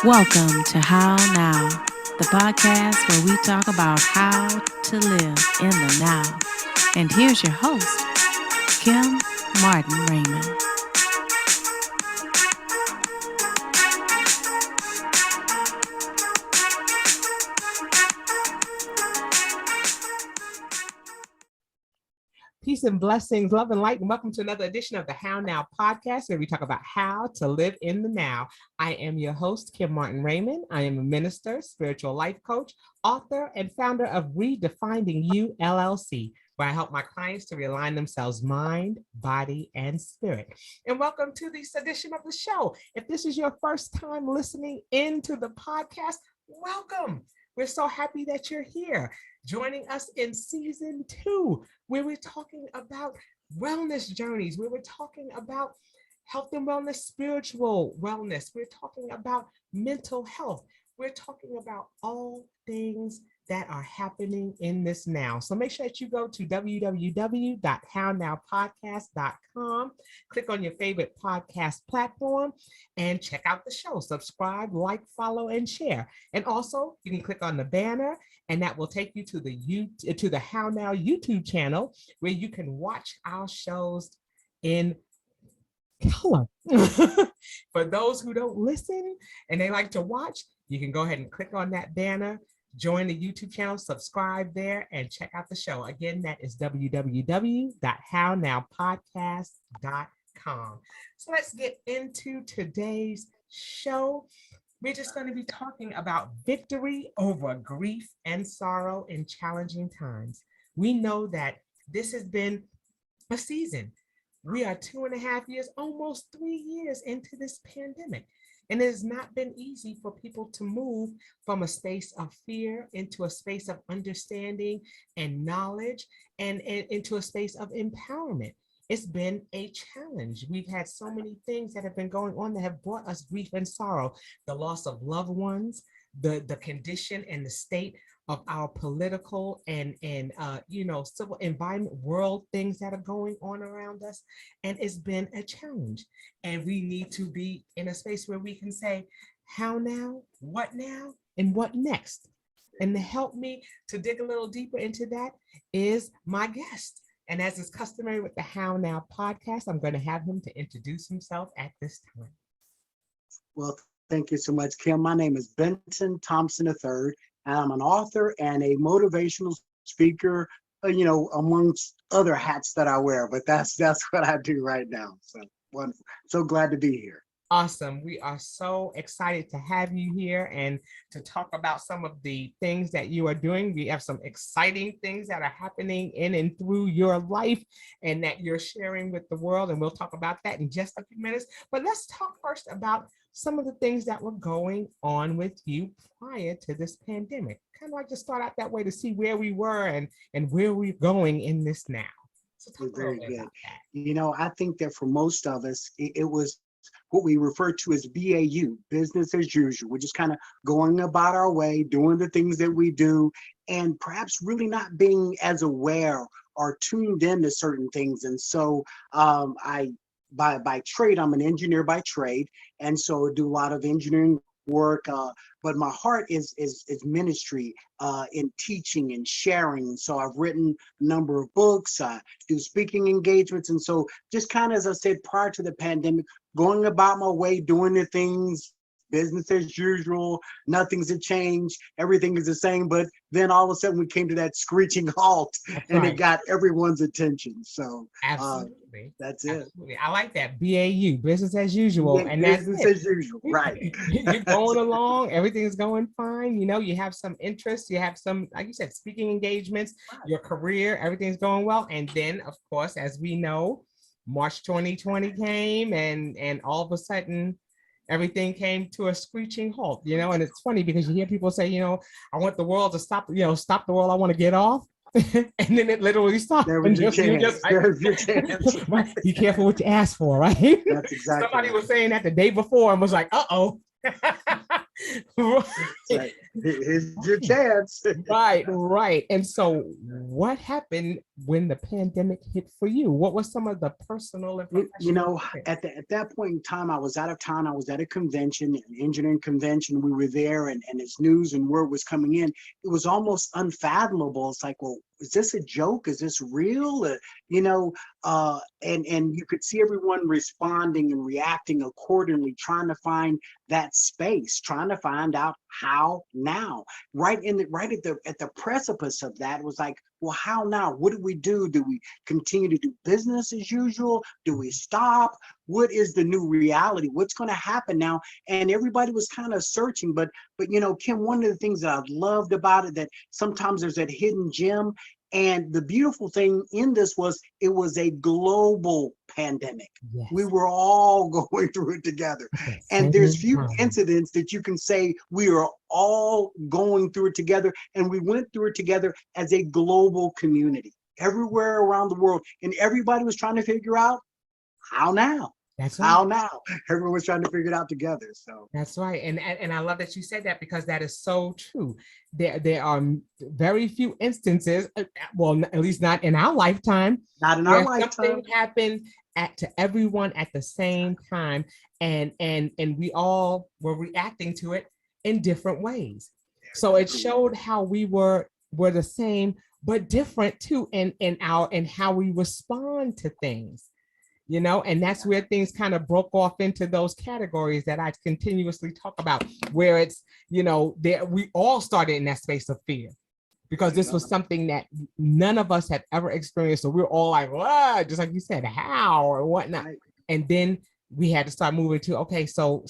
Welcome to How Now, the podcast where we talk about how to live in the now. And here's your host, Kim Martin Raymond. Peace and blessings, love and light, and welcome to another edition of the How Now podcast, where we talk about how to live in the now. I am your host, Kim Martin Raymond. I am a minister, spiritual life coach, author, and founder of Redefining You, LLC, where I help my clients to realign themselves mind, body, and spirit. And welcome to this edition of the show. If this is your first time listening into the podcast, welcome. We're so happy that you're here, joining us in season 2, where we're talking about wellness journeys, where we're talking about health and wellness, spiritual wellness. We're talking about mental health. We're talking about all things that are happening in this now. So make sure that you go to www.hownowpodcast.com, click on your favorite podcast platform, and check out the show. Subscribe, like, follow, and share. And also, you can click on the banner, and that will take you to the How Now YouTube channel, where you can watch our shows in color. For those who don't listen and they like to watch, you can go ahead and click on that banner, join the YouTube channel, subscribe there, and check out the show. Again, that is www.hownowpodcast.com. So let's get into today's show. We're just going to be talking about victory over grief and sorrow in challenging times. We know that this has been a season. We are 2.5 years, almost 3 years into this pandemic. And it has not been easy for people to move from a space of fear into a space of understanding and knowledge and into a space of empowerment. It's been a challenge. We've had so many things that have been going on that have brought us grief and sorrow, the loss of loved ones, the condition and the state of our political and civil environment, world things that are going on around us. And it's been a challenge. And we need to be in a space where we can say, how now, and what next? And to help me to dig a little deeper into that is my guest. And as is customary with the How Now podcast, I'm going to have him to introduce himself at this time. Well, thank you so much, Kim. My name is Benton Thompson III, and I'm an author and a motivational speaker, amongst other hats that I wear, but that's what I do right now. So wonderful. So glad to be here. Awesome. We are so excited to have you here and to talk about some of the things that you are doing. We have some exciting things that are happening in and through your life and that you're sharing with the world. And we'll talk about that in just a few minutes. But let's talk first about some of the things that were going on with you prior to this pandemic. Kind of like to start out that way to see where we were and where we're going in this now. So talk very good. I think that for most of us, it was what we refer to as BAU, business as usual. We're just kind of going about our way, doing the things that we do, and perhaps really not being as aware or tuned in to certain things. And so by trade, I'm an engineer by trade, and so I do a lot of engineering work, but my heart is ministry, in teaching and sharing. And so I've written a number of books, I do speaking engagements. And so just kind of, as I said, prior to the pandemic, going about my way, doing the things, business as usual, nothing's a change, everything is the same. But then all of a sudden we came to that screeching halt. That's and right. It got everyone's attention. So absolutely, that's absolutely. It. I like that. BAU, business as usual. Yeah, and business as usual, right. You're going along, everything's going fine. You have some interests, you have some, like you said, speaking engagements, right. Your career, everything's going well. And then, of course, as we know, March 2020 came and all of a sudden, everything came to a screeching halt, and it's funny because you hear people say, I want the world to stop, stop the world, I want to get off. And then it literally stopped. There was your chance. Right? Be careful what you ask for, right? That's exactly Somebody was saying that the day before and was like, uh-oh. Right. Here's your chance. Right. And so what happened when the pandemic hit for you? What was some of the personal and professional experience? At that point in time, I was out of town. I was at a convention, an engineering convention. We were there, and as news and word was coming in, it was almost unfathomable. It's like, well, is this a joke? Is this real? And you could see everyone responding and reacting accordingly, trying to find that space, trying to find out how now. Right at the precipice of that, it was like, well, how now? What do we do? Do we continue to do business as usual? Do we stop? What is the new reality? What's going to happen now? And everybody was kind of searching, but Kim, one of the things that I loved about it, that sometimes there's that hidden gem. And the beautiful thing in this was it was a global pandemic. Yes. We were all going through it together. And there's few incidents that you can say we are all going through it together. And we went through it together as a global community everywhere around the world. And everybody was trying to figure out how now. That's right. How now? Everyone was trying to figure it out together. So that's right. And I love that you said that, because that is so true. There are very few instances, well, at least not in our lifetime. Not in our lifetime. Something happened to everyone at the same time. And we all were reacting to it in different ways. So it showed how we were the same, but different too, in how we respond to things. And that's where things kind of broke off into those categories that I continuously talk about, where it's, we all started in that space of fear, because this was something that none of us had ever experienced. So we were all like, what? Just like you said, how or whatnot. And then we had to start moving to, okay, so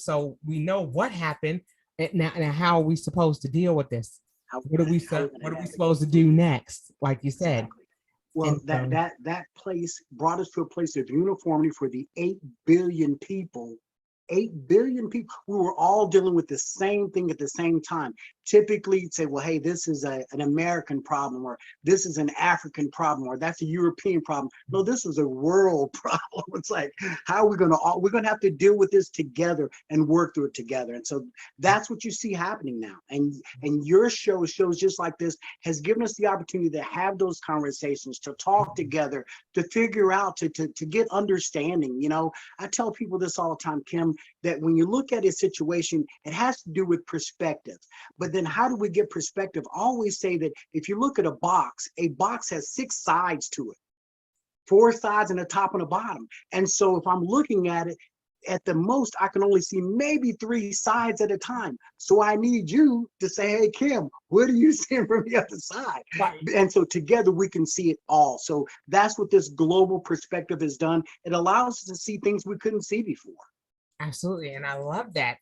we know what happened. And now how are we supposed to deal with this? What are we supposed to do next? Like you said. Exactly. Well, that place brought us to a place of uniformity for the 8 billion people. 8 billion people. We were all dealing with the same thing at the same time. Typically, you'd say, well, hey, this is an American problem, or this is an African problem, or that's a European problem. No, this is a world problem. It's like, how are we we're going to have to deal with this together and work through it together. And so that's what you see happening now. And your shows just like this has given us the opportunity to have those conversations, to talk together, to figure out, to get understanding. I tell people this all the time, Kim, that when you look at a situation, it has to do with perspective. But then how do we get perspective? I always say that if you look at a box has 6 sides to it, 4 sides and a top and a bottom. And so if I'm looking at it, at the most, I can only see maybe 3 sides at a time. So I need you to say, hey, Kim, what are you seeing from the other side? Right. And so together we can see it all. So that's what this global perspective has done. It allows us to see things we couldn't see before. Absolutely. And I love that.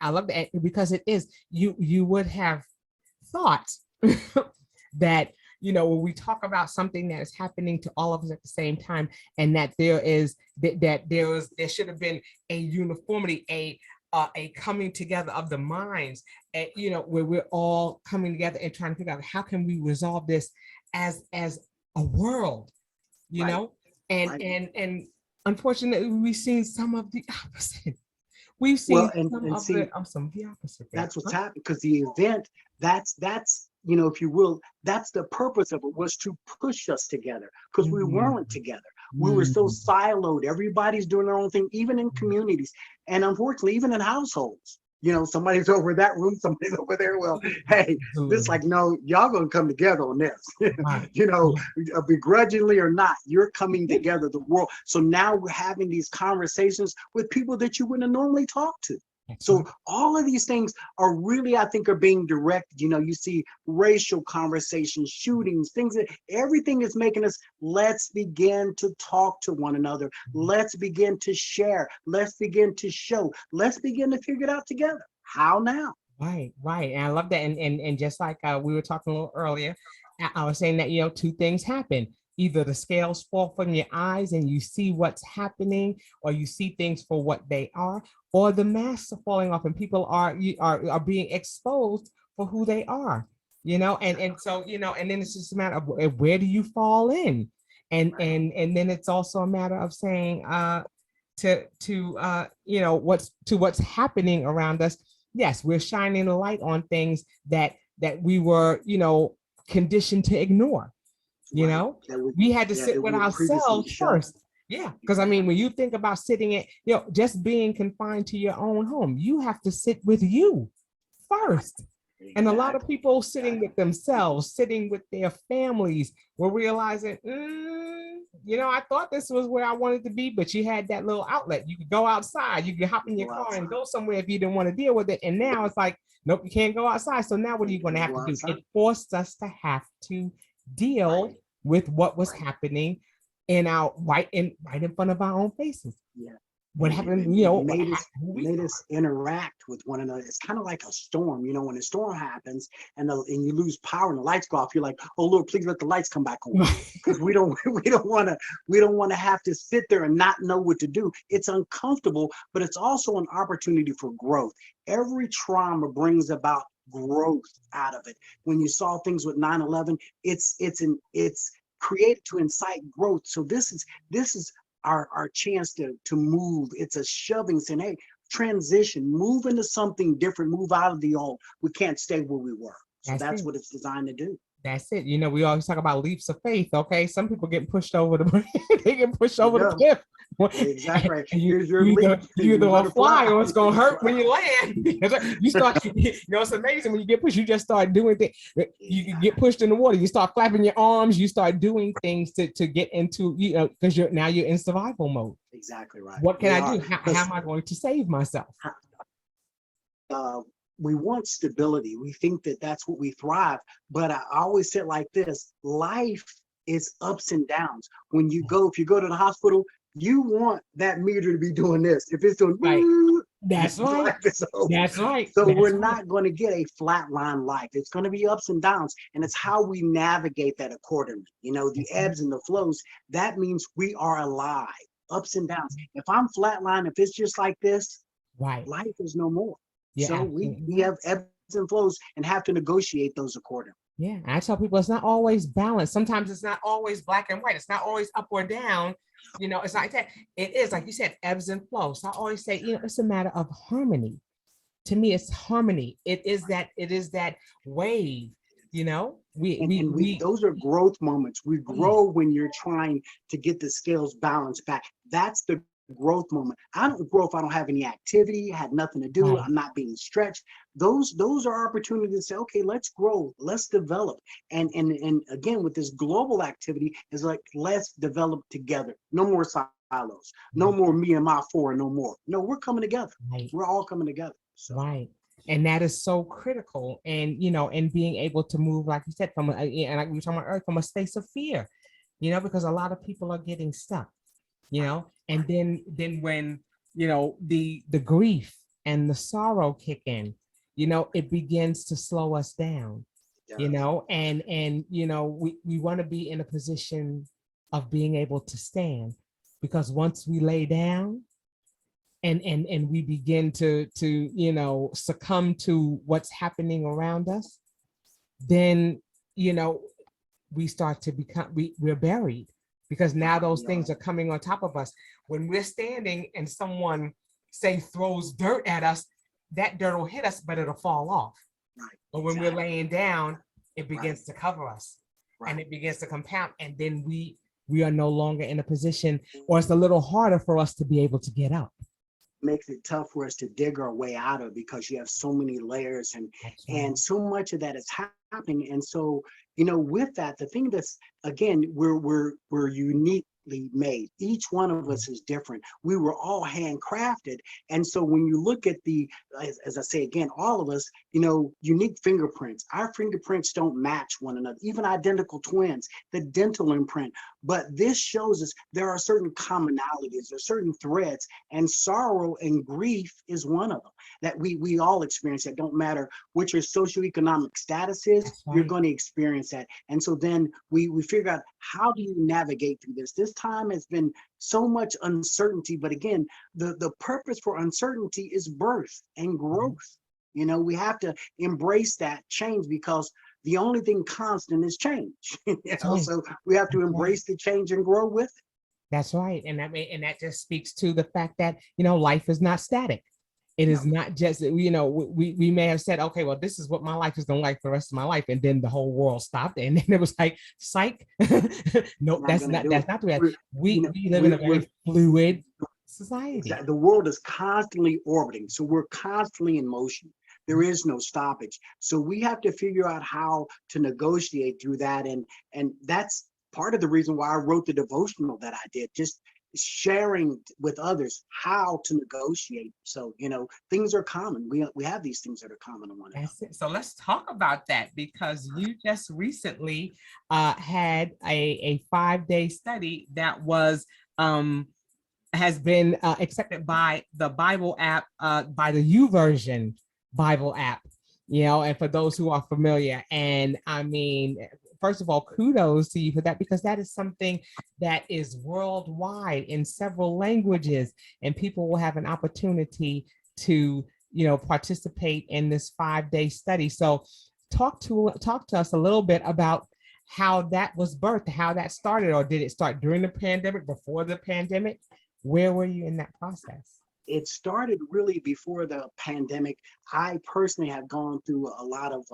Because it is, you would have thought that, when we talk about something that is happening to all of us at the same time, and that there should have been a uniformity, a coming together of the minds, and, where we're all coming together and trying to figure out how can we resolve this as a world, Right. And unfortunately, we've seen some of the opposite. We've seen the opposite. That's what's happened, because the event, that's if you will, that's the purpose of it, was to push us together, because we weren't together. We were so siloed. Everybody's doing their own thing, even in communities, and unfortunately, even in households. Somebody's over in that room, somebody's over there. Well, hey, this like, no, y'all gonna come together on this. Begrudgingly or not, you're coming together, the world. So now we're having these conversations with people that you wouldn't normally talk to. So all of these things are really, I think, are being directed. You see racial conversations, shootings, things that everything is making us, let's begin to talk to one another. Let's begin to share. Let's begin to show. Let's begin to figure it out together. How now? Right. And I love that. And just like we were talking a little earlier, I was saying that, 2 things happen. Either the scales fall from your eyes and you see what's happening, or you see things for what they are, or the masks are falling off and people are being exposed for who they are, and so, and then it's just a matter of where do you fall in? And then it's also a matter of saying what's happening around us. Yes, we're shining a light on things that that we were, conditioned to ignore. We had to sit with ourselves first. Yeah, because I mean, when you think about sitting at, just being confined to your own home, you have to sit with you first. And a lot of people sitting with themselves, sitting with their families, were realizing, I thought this was where I wanted to be, but you had that little outlet. You could go outside, you could hop in your car and go somewhere if you didn't want to deal with it. And now it's like, nope, you can't go outside. So now what are you going to have to do? It forced us to have to deal with what was happening in our right in front of our own faces. Yeah. What happened, made us interact with one another. It's kind of like a storm, when a storm happens and you lose power and the lights go off, you're like, oh Lord, please let the lights come back on. Because we don't want to have to sit there and not know what to do. It's uncomfortable, but it's also an opportunity for growth. Every trauma brings about growth out of it. When you saw things with 9/11, it's created to incite growth. So this is our chance to move. It's a shoving, saying, hey, transition, move into something different, move out of the old. We can't stay where we were. So that's what it's designed to do. That's it. We always talk about leaps of faith. Okay, some people get pushed over the they get pushed over the cliff. Exactly. Here's your leap. You either gonna fly or it's gonna hurt when you land. You start, it's amazing when you get pushed. You just start doing things. You get pushed in the water. You start flapping your arms. You start doing things to get into, because you're in survival mode. Exactly right. What can I do? How am I going to save myself? We want stability. We think that that's what we thrive. But I always say it like this: life is ups and downs. If you go to the hospital, you want that meter to be doing this. If it's doing, that's right. That's right. So we're not going to get a flatline life. It's going to be ups and downs, and it's how we navigate that accordingly. The ebbs and the flows. That means we are alive. Ups and downs. If I'm flatline, if it's just like this, right, life is no more. Yeah, so we have ebbs and flows and have to negotiate those accordingly. Yeah, I tell people it's not always balanced. Sometimes it's not always black and white. It's not always up or down. It's not that. It is, like you said, ebbs and flows. So I always say, it's a matter of harmony. To me, it's harmony. It is that wave. Those are growth moments. We grow when you're trying to get the scales balanced back. That's the growth moment. I don't grow if I don't have any activity, had nothing to do, I'm not being stretched. Those are opportunities to say, okay, let's grow, let's develop. And again, with this global activity, is like, let's develop together. No more silos, no more me and my four, no more. No, we're coming together. Right. We're all coming together. So. Right. And that is so critical. And and being able to move, like you said, from like we were talking about earth, from a space of fear, because a lot of people are getting stuck. And then when the grief and the sorrow kick in, it begins to slow us down. And we want to be in a position of being able to stand, because once we lay down and we begin to succumb to what's happening around us, then we start to become we're buried. Because now those things are coming on top of us. When we're standing and someone, say, throws dirt at us, that dirt will hit us, but it'll fall off. Right. But when we're laying down, it begins to cover us, and it begins to compound. And then we are no longer in a position, or it's a little harder for us to be able to get up. Makes it tough for us to dig our way out of, because you have so many layers and so much of that is happening. And so, with that, the thing that's, again, we're uniquely made. Each one of us is different. We were all handcrafted. And so when you look at as I say again, all of us, unique fingerprints. Our fingerprints don't match one another, even identical twins, the dental imprint. But this shows us there are certain commonalities, there are certain threads, and sorrow and grief is one of them that we all experience. That don't matter what your socioeconomic status is, you're going to experience that. And so then we figure out, how do you navigate through this? This time has been so much uncertainty, but again, the purpose for uncertainty is birth and growth. We have to embrace that change, because the only thing constant is change. So we have to embrace the change and grow with it. That's right. And that just speaks to the fact that, life is not static. It No. is not just, we may have said, okay, well, this is what my life is going to like for the rest of my life. And then the whole world stopped. And then it was like, psych. Nope, Not gonna do that's it. not the way. We're, We live in a we're very fluid society. exactly. The world is constantly orbiting, so we're constantly in motion. There is no stoppage. So we have to figure out how to negotiate through that, and that's part of the reason why I wrote the devotional that I did. Just sharing with others how to negotiate. So things are common. We have these things that are common to one another. That's it. So let's talk about that, because you just recently had a 5-day study that was has been accepted by the Bible app, by the YouVersion Bible app, and for those who are familiar. And I mean, first of all, kudos to you for that, because that is something that is worldwide in several languages, and people will have an opportunity to, participate in this 5-day study. So talk to us a little bit about how that was birthed, how that started, or did it start during the pandemic, before the pandemic? Where were you in that process? It started really before the pandemic. I personally have gone through a lot of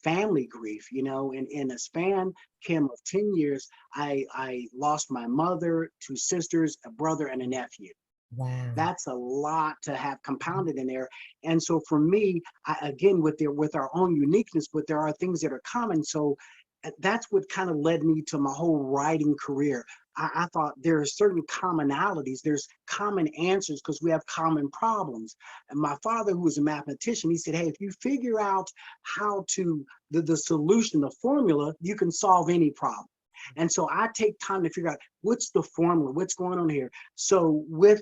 family grief, in a span, Kim, of 10 years. I lost my mother, 2 sisters, a brother, and a nephew. Wow. That's a lot to have compounded in there. And so for me, again, with our own uniqueness, but there are things that are common. So that's what kind of led me to my whole writing career. I thought there are certain commonalities, there's common answers, because we have common problems. And my father, who was a mathematician, he said, hey, if you figure out how to, the solution, the formula, you can solve any problem. And so I take time to figure out what's the formula, what's going on here. So with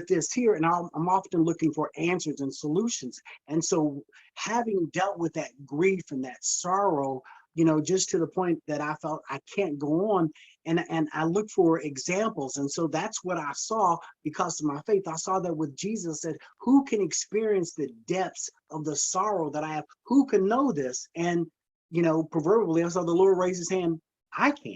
this here, and I'm often looking for answers and solutions. And so having dealt with that grief and that sorrow, just to the point that I felt I can't go on, and I look for examples. And so that's what I saw because of my faith. I saw that with Jesus, said, who can experience the depths of the sorrow that I have? Who can know this? And, proverbially, I saw the Lord raise his hand. I can.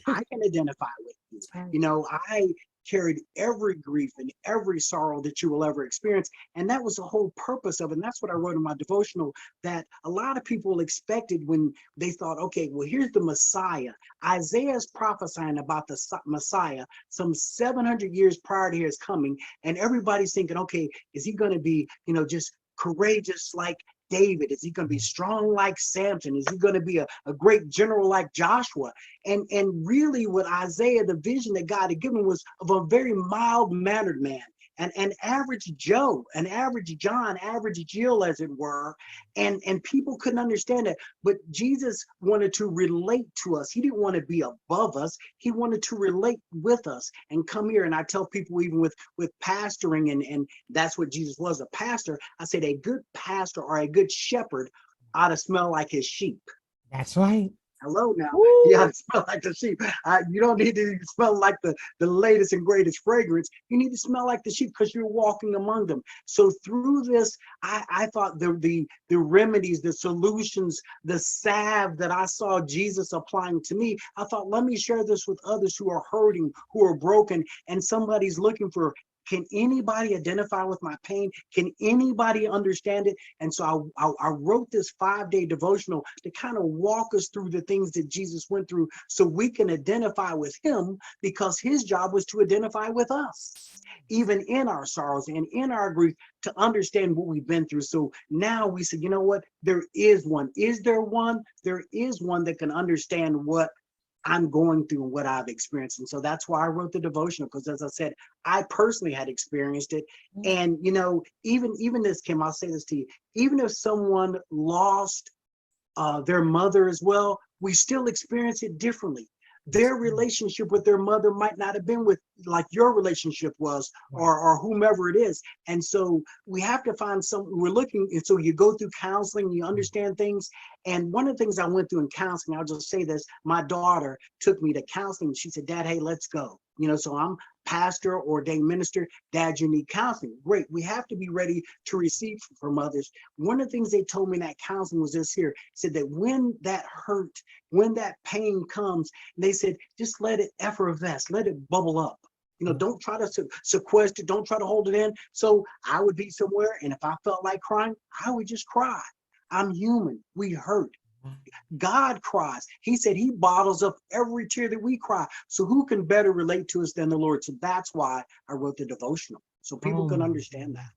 I can identify with you. I carried every grief and every sorrow that you will ever experience. And that was the whole purpose of it. And that's what I wrote in my devotional, that a lot of people expected when they thought, okay, well, here's the Messiah. Isaiah is prophesying about the Messiah some 700 years prior to his coming. And everybody's thinking, okay, is he going to be, just courageous like David? Is he going to be strong like Samson? Is he going to be a great general like Joshua? And really what Isaiah, the vision that God had given, was of a very mild-mannered man, an average Joe, an average John, average Jill, as it were. And people couldn't understand that. But Jesus wanted to relate to us. He didn't want to be above us. He wanted to relate with us and come here. And I tell people, even with pastoring, and that's what Jesus was, a pastor. I said a good pastor or a good shepherd ought to smell like his sheep. That's right. Hello now. Woo. You have to smell like the sheep. You don't need to smell like the latest and greatest fragrance. You need to smell like the sheep because you're walking among them. So through this, I thought the remedies, the solutions, the salve that I saw Jesus applying to me, I thought, let me share this with others who are hurting, who are broken, and somebody's looking for, can anybody identify with my pain? Can anybody understand it? And so I wrote this 5-day devotional to kind of walk us through the things that Jesus went through so we can identify with him, because his job was to identify with us, even in our sorrows and in our grief, to understand what we've been through. So now we say, you know what? There is one. Is there one? There is one that can understand what I'm going through and what I've experienced. And so that's why I wrote the devotional, because as I said, I personally had experienced it. And, even this, Kim, I'll say this to you, even if someone lost their mother as well, we still experience it differently. Their relationship with their mother might not have been with like your relationship was, or whomever it is. And so we have to find we're looking, and so you go through counseling, you understand things. And one of the things I went through in counseling, I'll just say this, my daughter took me to counseling. She said, Dad, hey, let's go. So I'm pastor, ordained minister. Dad, you need counseling. Great. We have to be ready to receive from others. One of the things they told me in that counseling was this here, said that when that hurt, when that pain comes, they said, just let it effervesce, let it bubble up. Don't try to sequester, don't try to hold it in. So I would be somewhere, and if I felt like crying, I would just cry. I'm human. We hurt. God cries. He said he bottles up every tear that we cry. So who can better relate to us than the Lord? So that's why I wrote the devotional, so people can understand that.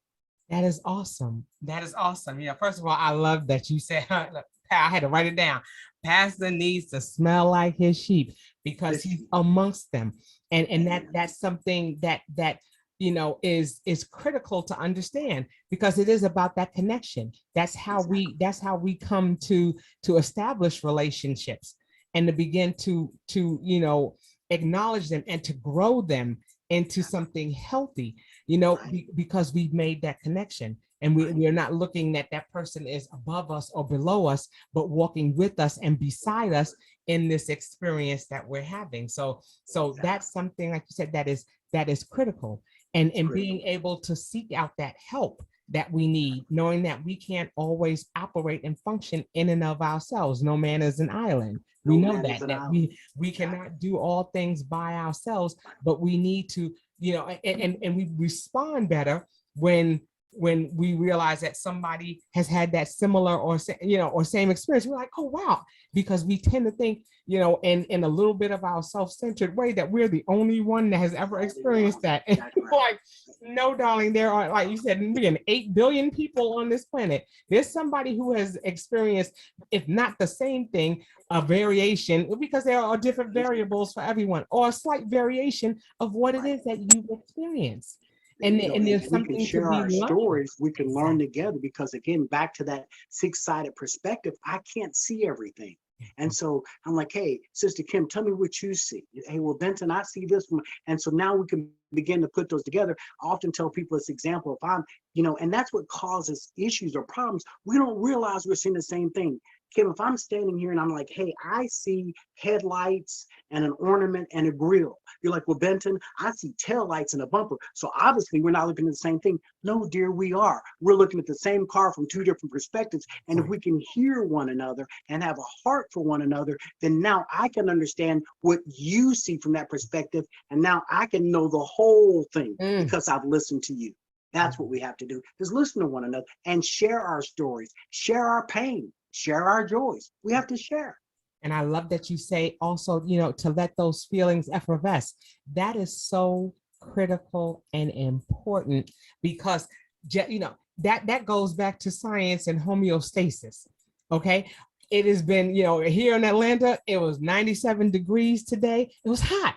That is awesome. That is awesome. First of all, I love that you said, I had to write it down. Pastor needs to smell like his sheep because he's amongst them. And that's something that is critical to understand, because it is about that connection. That's how we come to establish relationships and to begin to acknowledge them and to grow them into something healthy, because we've made that connection. And we're not looking that person is above us or below us, but walking with us and beside us in this experience that we're having. So that's something, like you said, that is critical. And being able to seek out that help that we need, knowing that we can't always operate and function in and of ourselves. No man is an island. We know that we cannot do all things by ourselves, but we need to, and we respond better when we realize that somebody has had that similar or same experience. We're like, oh wow, because we tend to think, in a little bit of our self-centered way, that we're the only one that has ever experienced that. And like, no, darling, there are, like you said, 8 billion people on this planet. There's somebody who has experienced, if not the same thing, a variation, because there are different variables for everyone, or a slight variation of what it is that you've experienced. And there's something we can share to be our learned. stories. We can learn together, because again, back to that six-sided perspective, I can't see everything. And so I'm like, hey, Sister Kim, tell me what you see. Hey, well, Benton, I see this one. And so now we can begin to put those together. I often tell people this example, if I'm, and that's what causes issues or problems. We don't realize we're seeing the same thing. Kim, if I'm standing here and I'm like, hey, I see headlights and an ornament and a grill. You're like, well, Benton, I see taillights and a bumper. So obviously we're not looking at the same thing. No, dear, we are. We're looking at the same car from two different perspectives. And if we can hear one another and have a heart for one another, then now I can understand what you see from that perspective. And now I can know the whole thing because I've listened to you. That's what we have to do, is listen to one another and share our stories, share our pain, share our joys. We have to share. And I love that you say also, to let those feelings effervesce. That is so critical and important, because, that goes back to science and homeostasis. Okay. It has been, here in Atlanta, it was 97 degrees today. It was hot.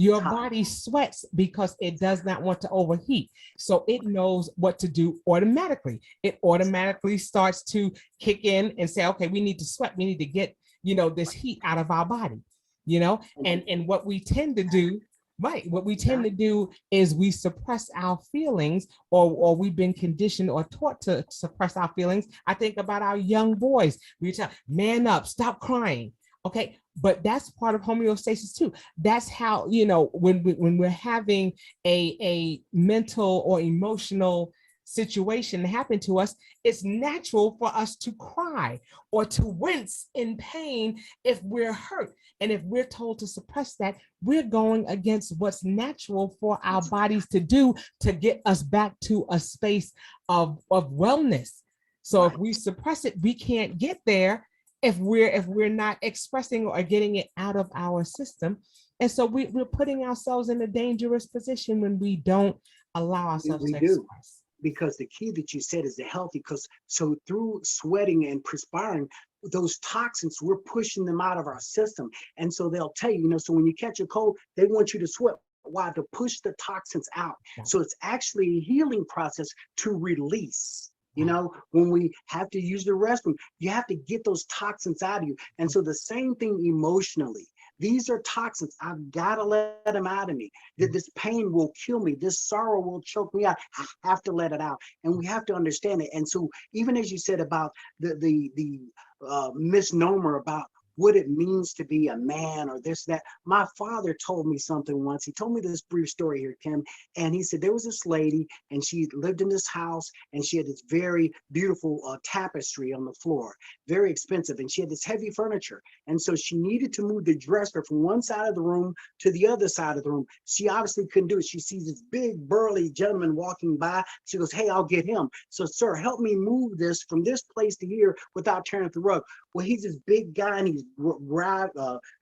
Your body sweats because it does not want to overheat. So it knows what to do automatically. It automatically starts to kick in and say, okay, we need to sweat. We need to get, this heat out of our body, and what we tend to do, what we tend to do is we suppress our feelings, or we've been conditioned or taught to suppress our feelings. I think about our young boys. We tell, man up, stop crying. Okay, but that's part of homeostasis too. That's how, when we're having a mental or emotional situation happen to us, it's natural for us to cry or to wince in pain if we're hurt. And if we're told to suppress that, we're going against what's natural for our bodies to do to get us back to a space of wellness. So if we suppress it, we can't get there if we're not expressing or getting it out of our system. And so we're putting ourselves in a dangerous position when we don't allow ourselves to express. Because the key that you said is the healthy, because so through sweating and perspiring, those toxins, we're pushing them out of our system. And so they'll tell you, so when you catch a cold, they want you to sweat. Why? To push the toxins out. So it's actually a healing process to release. When we have to use the restroom, you have to get those toxins out of you. And so the same thing emotionally. These are toxins. I've got to let them out of me. This pain will kill me. This sorrow will choke me out. I have to let it out. And we have to understand it. And so even as you said about the misnomer about, what it means to be a man or this, that. My father told me something once. He told me this brief story here, Kim, and he said there was this lady and she lived in this house and she had this very beautiful tapestry on the floor, very expensive, and she had this heavy furniture. And so she needed to move the dresser from one side of the room to the other side of the room. She obviously couldn't do it. She sees this big burly gentleman walking by. She goes, "Hey, I'll get him. So, sir, help me move this from this place to here without tearing up the rug." Well, he's this big guy and he's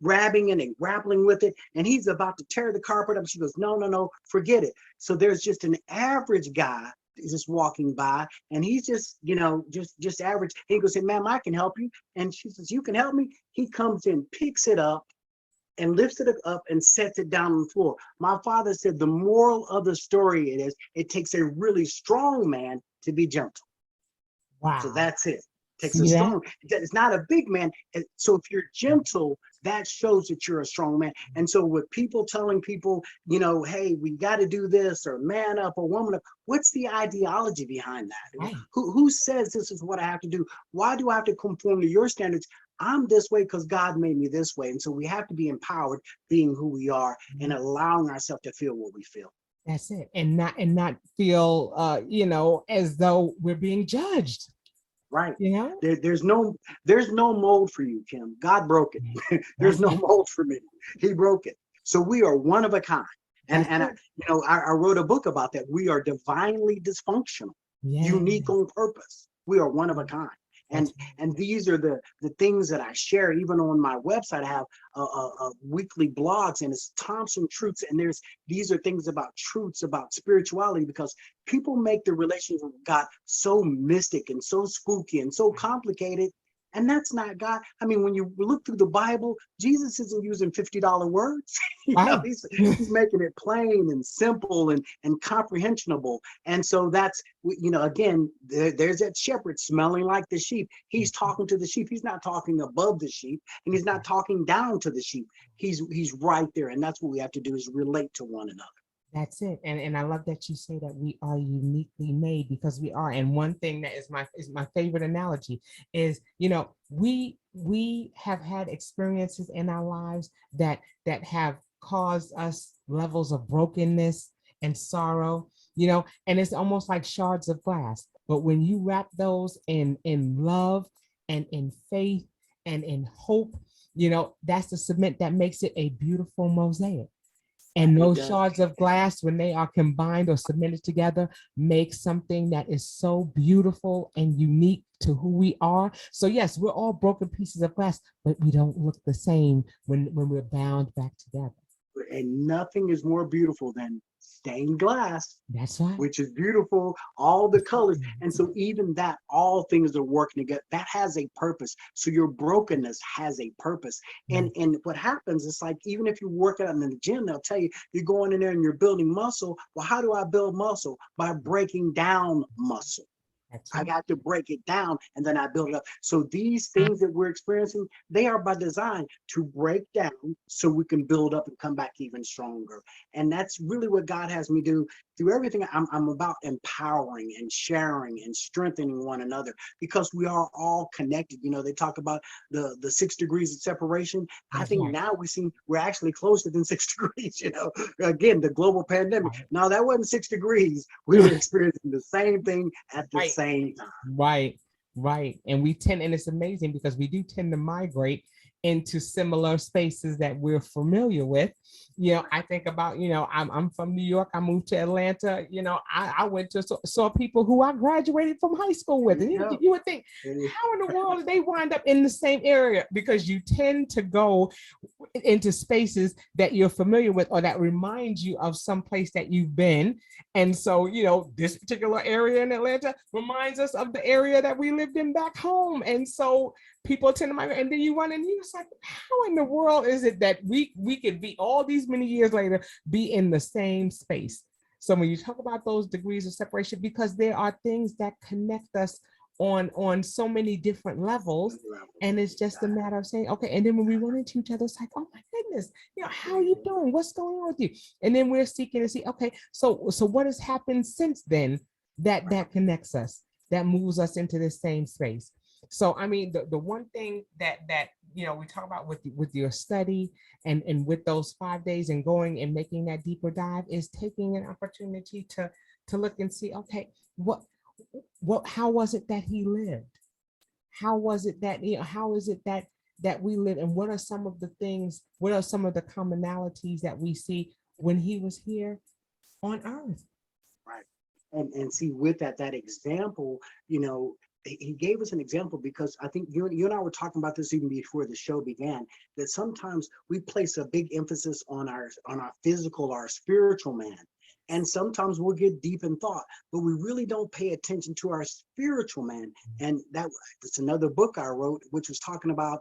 grabbing it and grappling with it, and he's about to tear the carpet up. She goes, "No, no, no, forget it." So there's just an average guy just walking by, and he's just, just average. And he goes, "Hey, ma'am, I can help you." And she says, "You can help me?" He comes in, picks it up, and lifts it up and sets it down on the floor. My father said the moral of the story is it takes a really strong man to be gentle. Wow. So that's it. Takes a strong, it's not a big man. So if you're gentle, that shows that you're a strong man. And so with people telling people, hey, we got to do this, or man up, or woman up, what's the ideology behind that? Right. Who says this is what I have to do? Why do I have to conform to your standards? I'm this way because God made me this way. And so we have to be empowered being who we are and allowing ourselves to feel what we feel. That's it. And not feel, as though we're being judged. Right. There's no mold for you, Kim. God broke it. There's no mold for me. He broke it. So we are one of a kind. And I wrote a book about that. We are divinely dysfunctional, unique on purpose. We are one of a kind. And these are the things that I share. Even on my website, I have weekly blogs, and it's Thompson Truths. And these are things about truths, about spirituality, because people make the relationship with God so mystic and so spooky and so complicated. And that's not God. I mean, when you look through the Bible, Jesus isn't using $50 words. He's making it plain and simple and comprehensible. And so that's, again, there's that shepherd smelling like the sheep. He's talking to the sheep. He's not talking above the sheep, and he's not talking down to the sheep. He's right there. And that's what we have to do, is relate to one another. That's it. And I love that you say that we are uniquely made, because we are. And one thing that is my favorite analogy is, we have had experiences in our lives that have caused us levels of brokenness and sorrow, and it's almost like shards of glass. But when you wrap those in love and in faith and in hope, that's the cement that makes it a beautiful mosaic. And those shards of glass, when they are combined or cemented together, make something that is so beautiful and unique to who we are. So yes, we're all broken pieces of glass, but we don't look the same when we're bound back together. And nothing is more beautiful than stained glass. That's right. Which is beautiful, all the colors. And so even that, all things are working together. That has a purpose. So your brokenness has a purpose. And what happens is, like, even if you work out in the gym, they'll tell you, you're going in there and you're building muscle. Well, how do I build muscle? By breaking down muscle. I got to break it down and then I build it up. So these things that we're experiencing, they are by design to break down so we can build up and come back even stronger. And that's really what God has me do through everything. I'm about empowering and sharing and strengthening one another, because we are all connected. They talk about the 6 degrees of separation. I think now we're actually closer than 6 degrees, again, the global pandemic. No, that wasn't 6 degrees. We were experiencing the same thing at the same time. Right. And it's amazing because we do tend to migrate into similar spaces that we're familiar with. I think about, I'm from New York. I moved to Atlanta. I went to saw people who I graduated from high school with. And you would think, how in the world did they wind up in the same area? Because you tend to go into spaces that you're familiar with, or that remind you of some place that you've been. And so, this particular area in Atlanta reminds us of the area that we lived in back home. And so people tend to migrate, and then you run and it's like, how in the world is it that we could be all these many years later, be in the same space? So when you talk about those degrees of separation, because there are things that connect us on so many different levels, and it's just a matter of saying, okay. And then when we run into each other, it's like, oh my goodness, how are you doing? What's going on with you? And then we're seeking to see, okay, so what has happened since then that connects us, that moves us into the same space. So I mean, the one thing that we talk about with your study and with those 5 days and going and making that deeper dive is taking an opportunity to look and see, okay, how was it that he lived? How was it that, how is it that we live? And what are some of the things, what are some of the commonalities that we see when he was here on earth? Right. And see, with that example, he gave us an example because I think you and I were talking about this even before the show began, that sometimes we place a big emphasis on our physical, our spiritual man. And sometimes we'll get deep in thought, but we really don't pay attention to our spiritual man. And that's another book I wrote, which was talking about,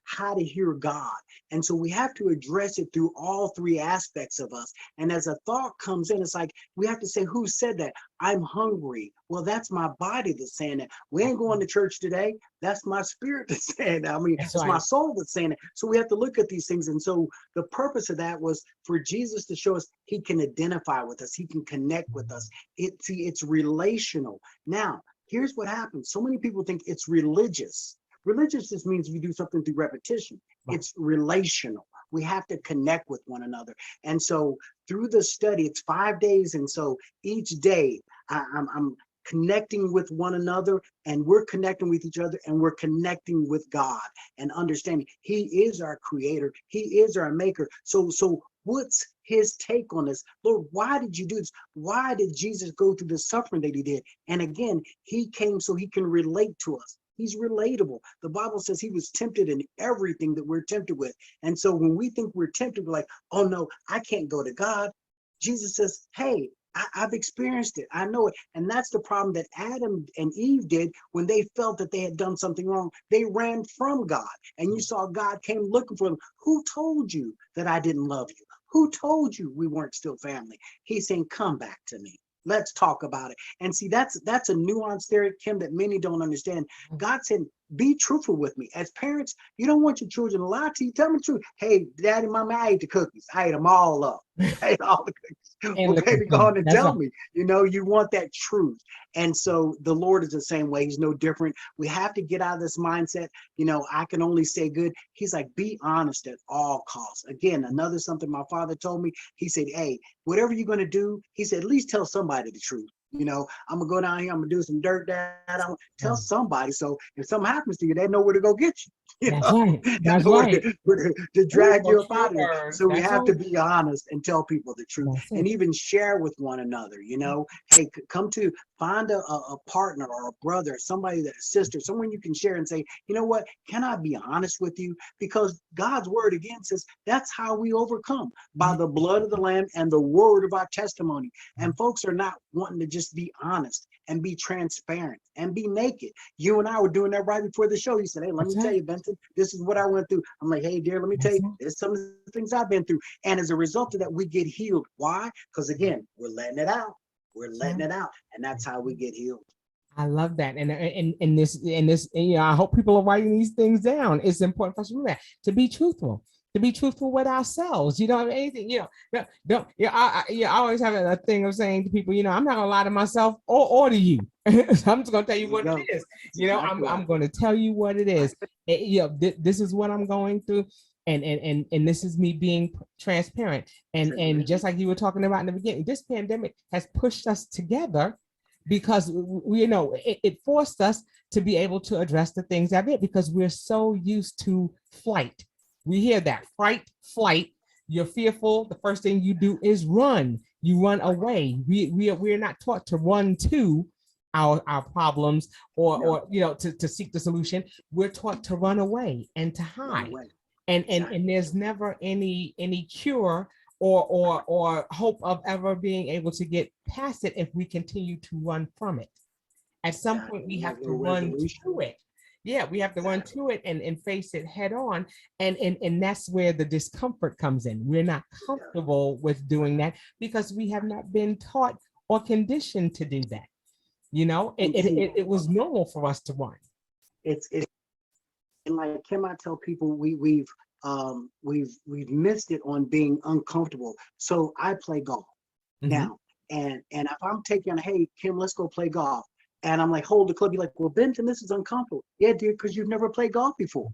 how to hear God. And so we have to address it through all three aspects of us. And as a thought comes in, it's like, we have to say, who said that? I'm hungry. Well, that's my body that's saying that. We ain't going to church today. That's my spirit that's saying that. I mean, it's my soul that's saying it. So we have to look at these things. And so the purpose of that was for Jesus to show us he can identify with us. He can connect with us. It's relational. Now, here's what happens. So many people think it's religious. Religious just means you do something through repetition. Right. It's relational. We have to connect with one another. And so through the study, it's 5 days. And so each day I'm connecting with one another, and we're connecting with each other, and we're connecting with God and understanding he is our creator. He is our maker. So what's his take on this? Lord, why did you do this? Why did Jesus go through the suffering that he did? And again, he came so he can relate to us. He's relatable. The Bible says he was tempted in everything that we're tempted with. And so when we think we're tempted, we're like, oh no, I can't go to God. Jesus says, hey, I've experienced it. I know it. And that's the problem that Adam and Eve did when they felt that they had done something wrong. They ran from God. And you saw God came looking for them. Who told you that I didn't love you? Who told you we weren't still family? He's saying, come back to me. Let's talk about it. And see, that's a nuance there, Kim, that many don't understand. God said, be truthful with me. As parents, you don't want your children to lie to you. Tell them the truth. Hey, daddy, mama, I ate the cookies. I ate them all up. I ate all the cookies. Well, baby, go on and tell me. You want that truth. And so the Lord is the same way. He's no different. We have to get out of this mindset. I can only say good. He's like, be honest at all costs. Again, another something my father told me. He said, hey, whatever you're going to do, he said, at least tell somebody the truth. I'm gonna go down here, I'm gonna do some dirt down. I'm gonna tell somebody. So if something happens to you, they know where to go get you. That's right. That's right. To drag you up out of there. So we have to be honest and tell people the truth and even share with one another. Hey, find a partner or a brother, somebody a sister, someone you can share and say, you know what, can I be honest with you? Because God's word again says that's how we overcome, by the blood of the Lamb and the word of our testimony. And folks are not wanting to just be honest and be transparent and be naked. You and I were doing that right before the show. You said, hey, let me tell you, Benton, this is what I went through. I'm like, hey, dear, let me tell you, there's some of the things I've been through. And as a result of that, we get healed. Why? Because again, we're letting it out. We're letting it out. And that's how we get healed. I love that. And this, I hope people are writing these things down. It's important for us to do that, to be truthful. To be truthful with ourselves, anything, I always have a thing of saying to people, I'm not gonna lie to myself or to you. I'm just gonna tell you what it is. I'm going to tell you what it is. This is what I'm going through, and this is me being transparent. And just like you were talking about in the beginning, this pandemic has pushed us together because it forced us to be able to address the things that it, because we're so used to flight. We hear that flight. You're fearful. The first thing you do is run. You run away. We're not taught to run to our problems or to seek the solution. We're taught to run away and to hide. And there's never any cure or hope of ever being able to get past it if we continue to run from it. At some point, we have to run to it. Yeah, we have to run to it and face it head on. And that's where the discomfort comes in. We're not comfortable with doing that because we have not been taught or conditioned to do that. It was normal for us to run. It's and like Kim, I tell people we've missed it on being uncomfortable. So I play golf now. And if I'm taking, hey, Kim, let's go play golf. And I'm like, hold the club. You're like, well, Benton, this is uncomfortable. Yeah, dear, because you've never played golf before.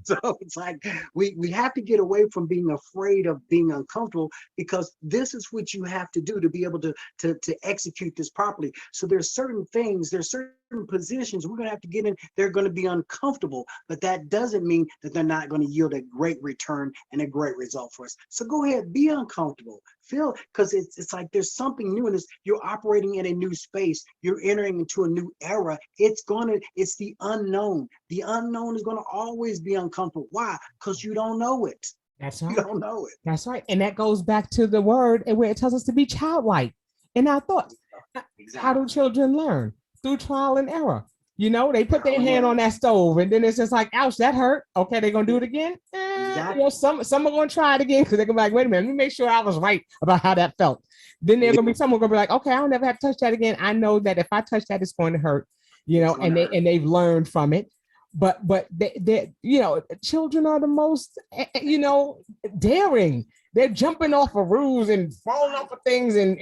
So it's like we have to get away from being afraid of being uncomfortable, because this is what you have to do to be able to execute this properly. So there's certain things, there's certain positions we're going to have to get in. They're going to be uncomfortable, but that doesn't mean that they're not going to yield a great return and a great result for us. So go ahead, be uncomfortable, feel, because it's like there's something new in this. You're operating in a new space. You're entering into a new era. It's the unknown. The unknown is going to always be uncomfortable. Why? Because you don't know it. That's You right. don't know it. That's right. And that goes back to the word and where it tells us to be childlike in our thoughts. Exactly. How do children learn? Through trial and error. You know, they put their hand on that stove and then it's just like, ouch, that hurt. Okay, they're gonna do it again. Exactly. You know, some are gonna try it again because they're gonna be like, wait a minute, let me make sure I was right about how that felt. Then they're gonna be someone gonna be like, okay, I'll never have to touch that again. I know that if I touch that, it's going to hurt. You know, and they've learned from it. But they you know, children are the most, you know, daring. They're jumping off of roofs and falling off of things and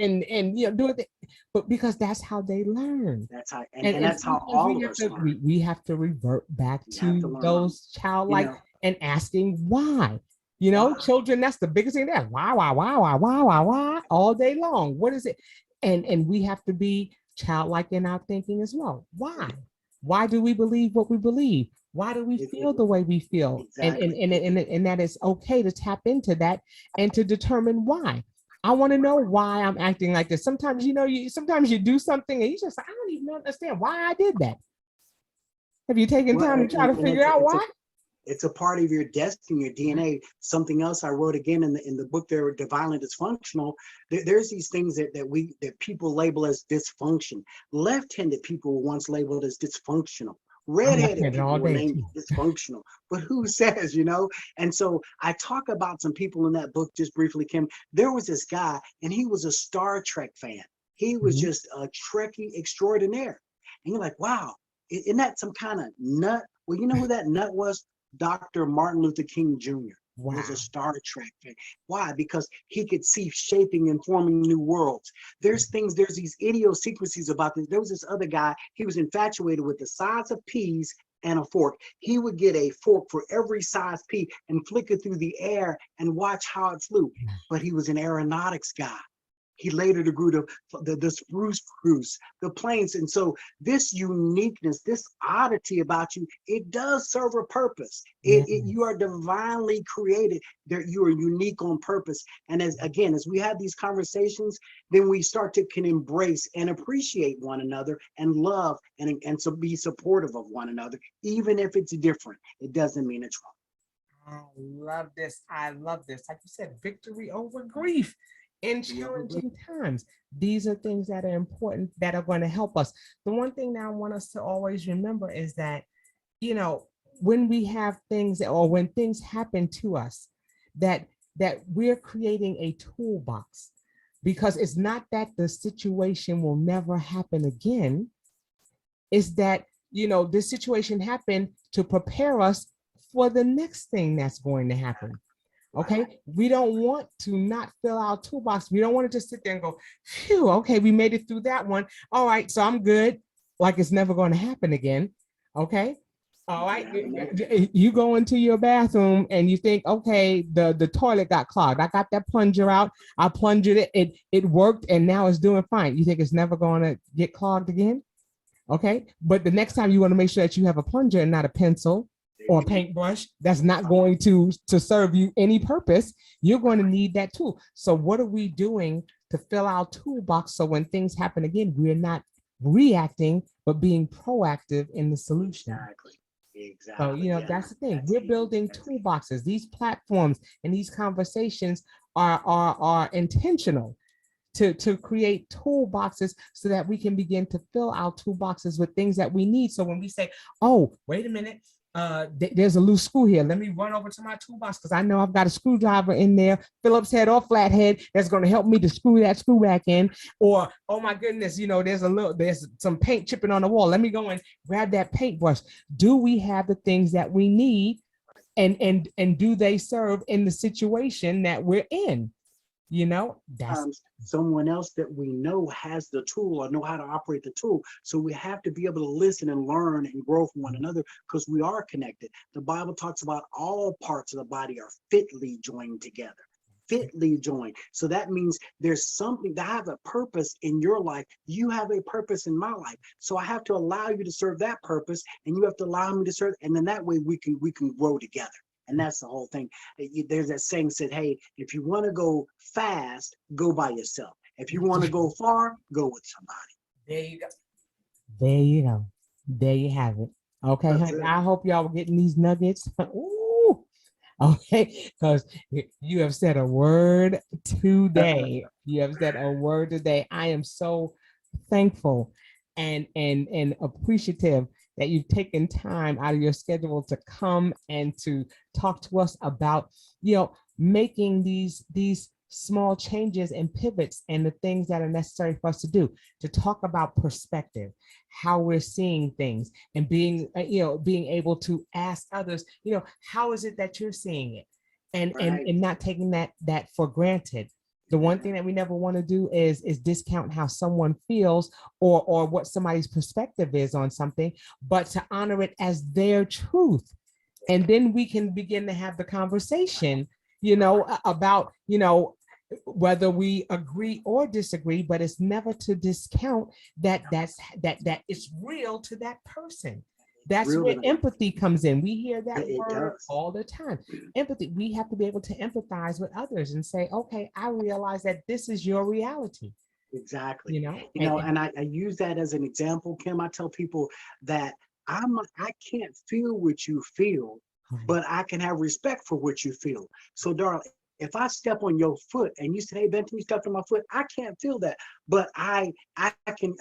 you know, doing it, but because that's how they learn. That's how, and that's how all of us learn. We have to revert back to those childlike, you know, and asking why. You know, children, that's the biggest thing there. Why all day long. What is it? And we have to be childlike in our thinking as well. Why? Why do we believe what we believe? Why do we feel the way we feel? Exactly. And that it's okay to tap into that and to determine why. I want to know why I'm acting like this. Sometimes, you know, sometimes you do something and you just, I don't even understand why I did that. Have you taken time to try to figure out why? It's a part of your destiny, your DNA. Something else I wrote again in the book there, Divinely Dysfunctional. There's these things that people label as dysfunction. Left-handed people were once labeled as dysfunctional. Redheaded people were named dysfunctional. But who says, you know? And so I talk about some people in that book just briefly, Kim. There was this guy, and he was a Star Trek fan. He was just a Trekkie extraordinaire. And you're like, wow, isn't that some kind of nut? Well, you know who that nut was? Dr. Martin Luther King Jr. was a Star Trek fan. Why? Because he could see shaping and forming new worlds. There's these idiosyncrasies about this. There was this other guy, he was infatuated with the size of peas and a fork. He would get a fork for every size pea and flick it through the air and watch how it flew. But he was an aeronautics guy. He later grew the spruce spruce, the planes. And so this uniqueness, this oddity about you, it does serve a purpose. You are divinely created. You are unique on purpose. And as we have these conversations, then we can embrace and appreciate one another and love and so be supportive of one another, even if it's different. It doesn't mean it's wrong. I love this. I love this. Like you said, victory over grief in challenging times. These are things that are important, that are going to help us. The one thing that I want us to always remember is that, you know, when we have things or when things happen to us, that we're creating a toolbox, because it's not that the situation will never happen again. It's that, you know, this situation happened to prepare us for the next thing that's going to happen. Okay, we don't want to not fill our toolbox. We don't want to just sit there and go, phew, okay, we made it through that one. All right, so I'm good. Like it's never going to happen again. Okay. All right. You go into your bathroom and you think, okay, the toilet got clogged. I got that plunger out. I plunged it. It worked and now it's doing fine. You think it's never going to get clogged again? Okay. But the next time you want to make sure that you have a plunger and not a pencil or a paintbrush that's not going to serve you any purpose. You're going to need that tool. So what are we doing to fill our toolbox so when things happen again, we're not reacting, but being proactive in the solution? Exactly. So, you know, that's the thing. We're building toolboxes. These platforms and these conversations are intentional to create toolboxes so that we can begin to fill our toolboxes with things that we need. So when we say, oh, wait a minute, there's a loose screw here. Let me run over to my toolbox because I know I've got a screwdriver in there, Phillips head or flathead, that's going to help me to screw that screw back in. Or, oh my goodness, you know, there's some paint chipping on the wall. Let me go and grab that paintbrush. Do we have the things that we need, and do they serve in the situation that we're in? That's someone else that we know has the tool or know how to operate the tool. So we have to be able to listen and learn and grow from one another because we are connected. The Bible talks about all parts of the body are fitly joined together. Fitly joined. So that means there's something that have a purpose in your life. You have a purpose in my life. So I have to allow you to serve that purpose, and you have to allow me to serve. And then that way we can grow together. And that's the whole thing. There's that saying said, hey, if you want to go fast, go by yourself. If you want to go far, go with somebody. There you go. There you go. There you have it. Okay, honey, I hope y'all were getting these nuggets. Ooh. Okay, because you have said a word today. You have said a word today. I am so thankful and appreciative that you've taken time out of your schedule to come and to talk to us about, making these small changes and pivots and the things that are necessary for us to do, to talk about perspective, how we're seeing things, and being able to ask others, how is it that you're seeing it, and not taking that for granted. The one thing that we never want to do is discount how someone feels or what somebody's perspective is on something, but to honor it as their truth. And then we can begin to have the conversation, about, whether we agree or disagree, but it's never to discount that it's real to that person. That's where empathy comes in. We hear that word all the time. Empathy. We have to be able to empathize with others and say, okay, I realize that this is your reality. Exactly. And I use that as an example, Kim. I tell people that I can't feel what you feel, but I can have respect for what you feel. So, darling, if I step on your foot and you say, hey, Benton, you stepped on my foot, I can't feel that, but I can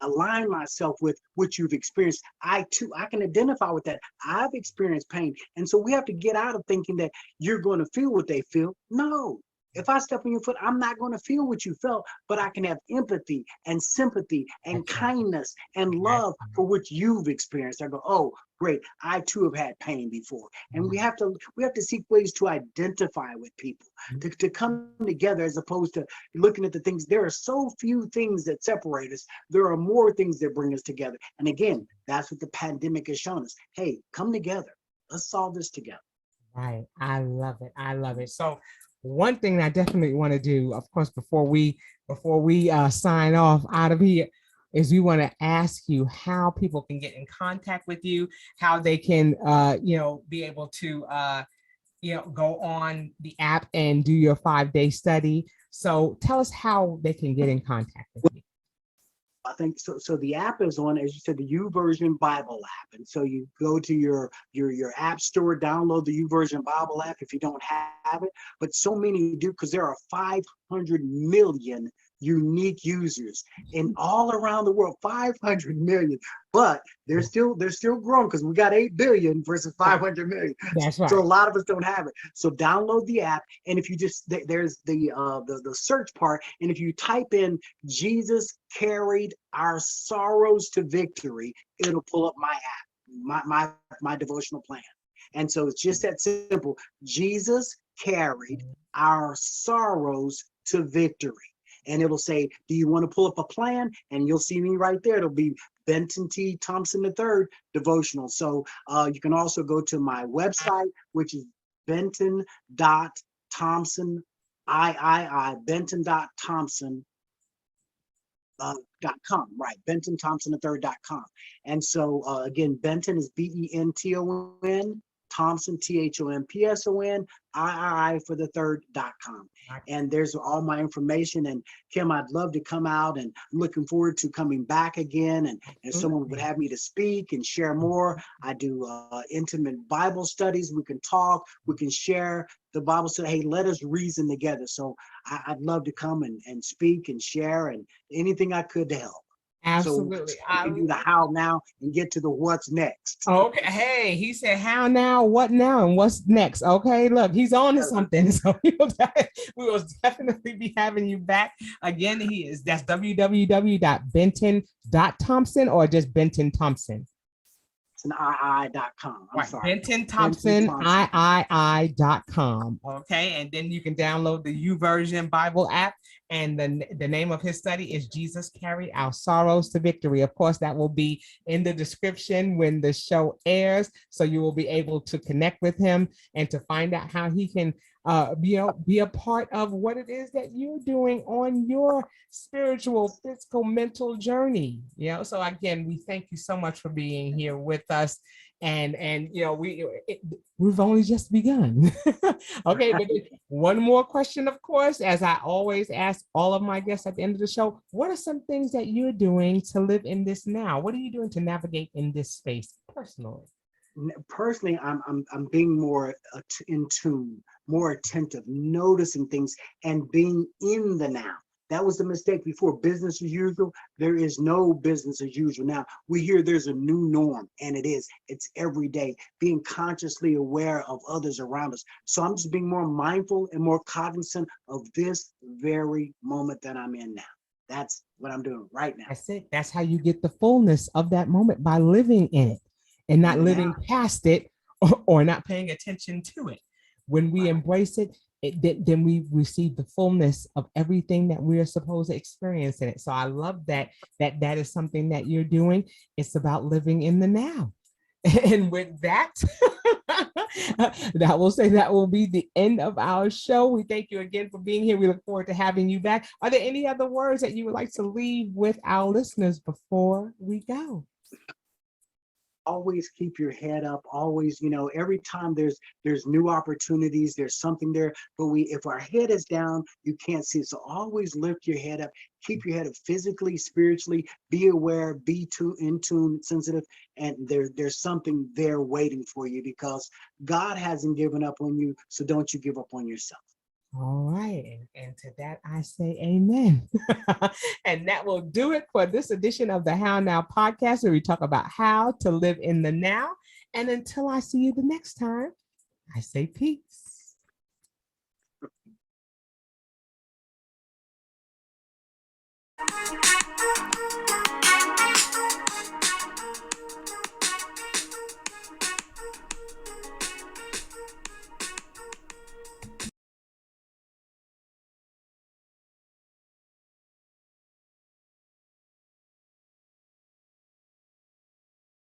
align myself with what you've experienced. I can identify with that. I've experienced pain. And so we have to get out of thinking that you're going to feel what they feel. No. If I step on your foot, I'm not going to feel what you felt, but I can have empathy and sympathy and kindness and love for what you've experienced. I go, oh, great. I too have had pain before. And we have to seek ways to identify with people, to come together, as opposed to looking at the things. There are so few things that separate us. There are more things that bring us together. And again, that's what the pandemic has shown us. Hey, come together. Let's solve this together. Right. I love it. I love it. So one thing I definitely want to do, of course, before we sign off out of here, is we want to ask you how people can get in contact with you, how they can, be able to, go on the app and do your 5-day study. So tell us how they can get in contact with you. I think so. So the app is on, as you said, the YouVersion Bible App, and so you go to your app store, download the YouVersion Bible App if you don't have it. But so many do, because there are 500 million unique users in all around the world. 500 million, but they're still growing, because we got 8 billion versus 500 million. That's right. So a lot of us don't have it. So download the app, and if you just, there's the search part, and if you type in Jesus carried our sorrows to victory, it'll pull up my app, my devotional plan. And so it's just that simple. Jesus carried our sorrows to victory. And it'll say, do you want to pull up a plan? And you'll see me right there. It'll be Benton T. Thompson III devotional. So you can also go to my website, which is benton.thompson, benton.thompson.com, right? BentonThompson3.com. And so again, Benton is BENTON, Thompson, THOMPSON, III for the third.com. And there's all my information. And Kim, I'd love to come out, and I'm looking forward to coming back again. And someone would have me to speak and share more. I do intimate Bible studies. We can talk, we can share the Bible. Said, hey, let us reason together. So I'd love to come and speak and share, and anything I could to help. Absolutely. So I can do the how now and get to the what's next. Okay. Hey, he said how now, what now, and what's next. Okay, look, he's on to something. So we will definitely be having you back again. That's www.benton.thompson or just Benton Thompson. I.com. I'm Right, sorry. Benton Thompson Thompson. III.com. Okay, and then you can download the YouVersion Bible app. And the name of his study is Jesus Carried Our Sorrows to Victory. Of course, that will be in the description when the show airs. So you will be able to connect with him and to find out how he can be a part of what it is that you're doing on your spiritual, physical, mental journey. So again, we thank you so much for being here with us. And we've only just begun. Okay, but one more question, of course, as I always ask all of my guests at the end of the show, what are some things that you're doing to live in this now? What are you doing to navigate in this space personally? Personally, I'm being more in tune, more attentive, noticing things and being in the now. That was the mistake before. Business as usual. There is no business as usual. Now we hear there's a new norm, and it's every day being consciously aware of others around us. So I'm just being more mindful and more cognizant of this very moment that I'm in now. That's what I'm doing right now. That's it. That's how you get the fullness of that moment, by living in it and not living past it or not paying attention to it. When we embrace it, then we receive the fullness of everything that we are supposed to experience in it. So I love that is something that you're doing. It's about living in the now. And with that, that will be the end of our show. We thank you again for being here. We look forward to having you back. Are there any other words that you would like to leave with our listeners before we go? Always keep your head up. Always, every time there's new opportunities, there's something there. But if our head is down, you can't see it. So always lift your head up. Keep your head up physically, spiritually. Be aware. Be in tune, sensitive, and there's something there waiting for you, because God hasn't given up on you. So don't you give up on yourself. All right. And to that, I say amen. And that will do it for this edition of the How Now podcast, where we talk about how to live in the now. And until I see you the next time, I say peace.